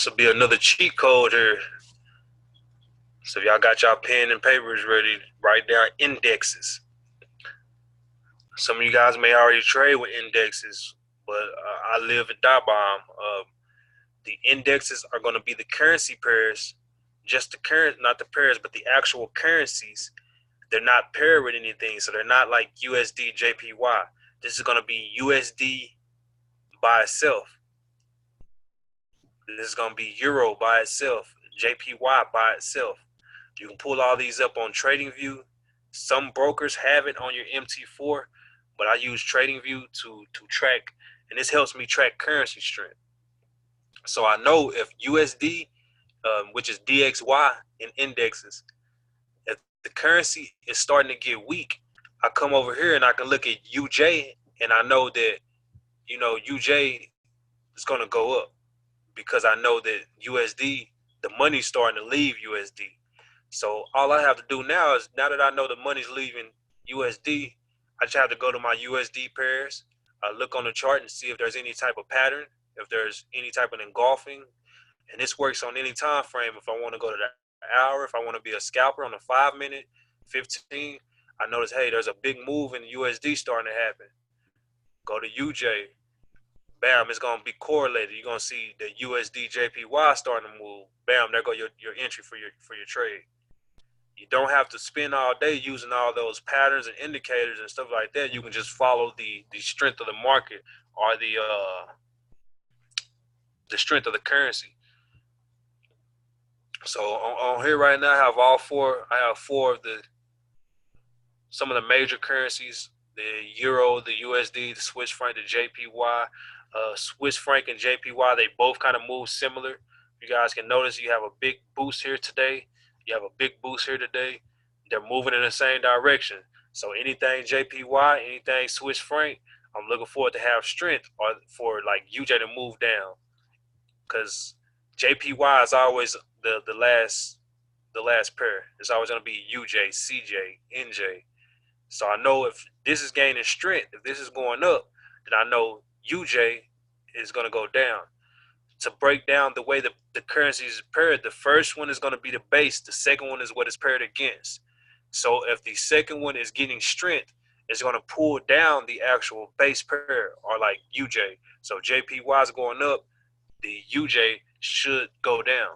This will be another cheat code here. So if y'all got y'all pen and papers ready, write down indexes. Some of you guys may already trade with indexes, but I live and die by them. The indexes are going to be the currency pairs, just the current, not the pairs, but the actual currencies. They're not paired with anything, so they're not like USD JPY. This is going to be USD by itself. This is going to be Euro by itself, JPY by itself. You can pull all these up on TradingView. Some brokers have it on your MT4, but I use TradingView to track, and this helps me track currency strength. So I know if USD, which is DXY in indexes, if the currency is starting to get weak, I come over here and I can look at UJ, and I know that UJ is going to go up because I know that USD, the money's starting to leave USD. So all I have to do now is, now that I know the money's leaving USD, I just have to go to my USD pairs, look on the chart and see if there's any type of pattern, if there's any type of engulfing. And this works on any time frame. If I want to go to the hour, if I want to be a scalper on a 5 minute, 15, I notice, hey, there's a big move in USD starting to happen. Go to UJ. Bam, it's going to be correlated. You're going to see the USD JPY starting to move. Bam, there go your entry for your trade. You don't have to spend all day using all those patterns and indicators and stuff like that. You can just follow the strength of the market or the strength of the currency. So on here right now, I have all four. I have four of some of the major currencies: the Euro, the USD, the Swiss franc, the JPY. Swiss franc and JPY, they both kind of move similar. You guys can notice you have a big boost here today. You have a big boost here today. They're moving in the same direction. So anything JPY, anything Swiss franc, I'm looking forward to have strength, or for like UJ to move down, because JPY is always the last pair. It's always going to be UJ, CJ, NJ. So I know if this is gaining strength, if this is going up, then I know UJ is going to go down. To break down the way the currency is paired, the first one is going to be the base. The second one is what it's paired against. So if the second one is getting strength, it's going to pull down the actual base pair, or like UJ. So JPY is going up, the UJ should go down.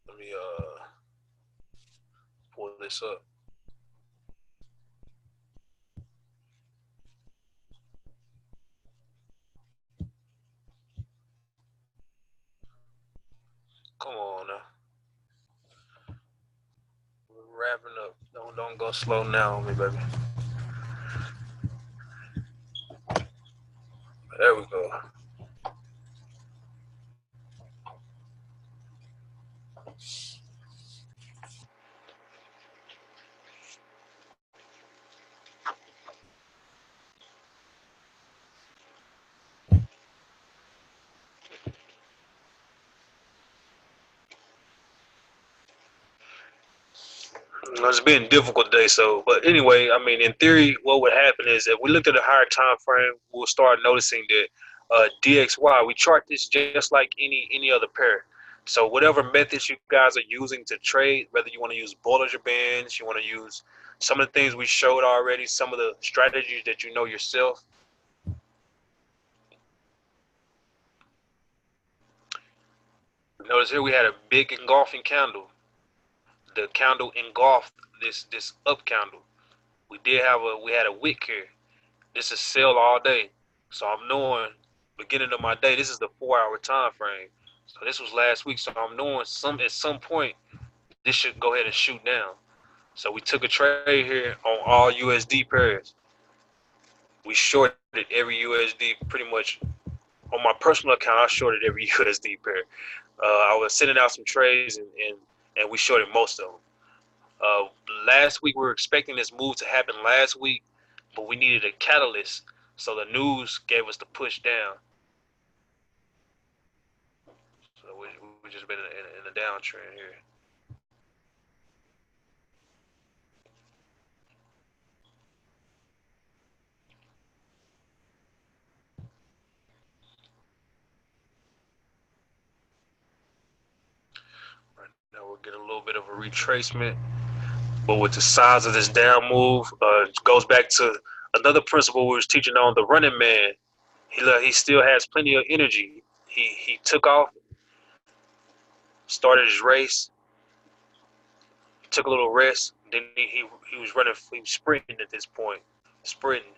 Let me pull this up. Come on now. We're wrapping up. Don't go slow now on me, baby. There we go. It's been a difficult day, so but anyway, I mean, in theory, what would happen is if we looked at a higher time frame, we'll start noticing that DXY. We chart this just like any other pair. So whatever methods you guys are using to trade, whether you want to use Bollinger Bands, you want to use some of the things we showed already, some of the strategies that you know yourself. Notice here we had a big engulfing candle. The candle engulfed this up candle. We had a wick here. This is sell all day. So I'm knowing beginning of my day, this is the 4 hour time frame. So this was last week. So I'm knowing at some point this should go ahead and shoot down. So we took a trade here on all USD pairs. We shorted every USD pretty much. On my personal account, I shorted every USD pair. I was sending out some trades and we shorted most of them. Last week we were expecting this move to happen last week, but we needed a catalyst, so the news gave us the push down. So we just been in a downtrend here. get a little bit of a retracement. But with the size of this down move, it goes back to another principle we was teaching on the running man. He still has plenty of energy. He took off, started his race, took a little rest. Then he was running, he was sprinting at this point, sprinting.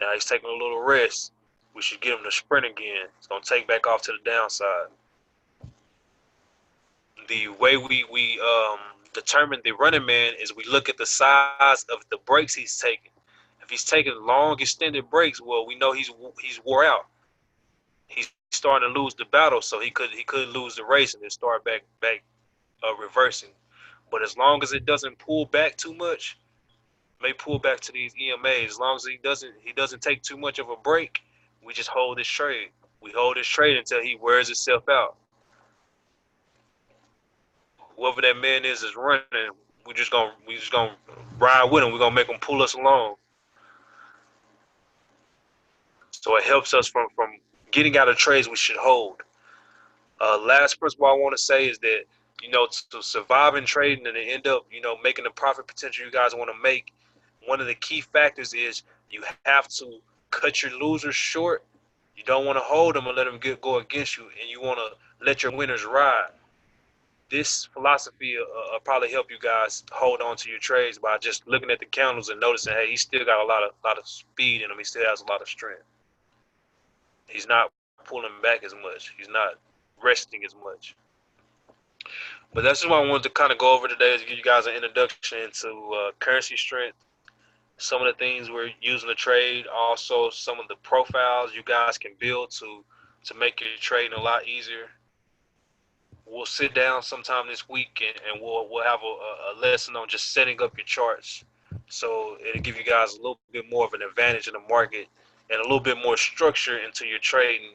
Now he's taking a little rest. We should get him to sprint again. It's gonna take back off to the downside. The way we determine the running man is we look at the size of the breaks he's taking. If he's taking long extended breaks, well, we know he's wore out. He's starting to lose the battle, so he could lose the race and then start back reversing. But as long as it doesn't pull back too much, may pull back to these EMAs. As long as he doesn't take too much of a break, we just hold this trade. We hold this trade until he wears itself out. Whoever that man is running, we just gonna ride with him. We're gonna make him pull us along. So it helps us from getting out of trades we should hold. Last principle I want to say is that to survive in trading and to end up making the profit potential you guys want to make, one of the key factors is you have to cut your losers short. You don't want to hold them and let them go against you, and you want to let your winners ride. This philosophy probably help you guys hold on to your trades by just looking at the candles and noticing, hey, he's still got a lot of speed in him. He still has a lot of strength. He's not pulling back as much. He's not resting as much. But that's just what I wanted to kind of go over today, is give you guys an introduction into currency strength, some of the things we're using to trade, also some of the profiles you guys can build to make your trading a lot easier. We'll sit down sometime this week and we'll have a lesson on just setting up your charts. So it'll give you guys a little bit more of an advantage in the market and a little bit more structure into your trading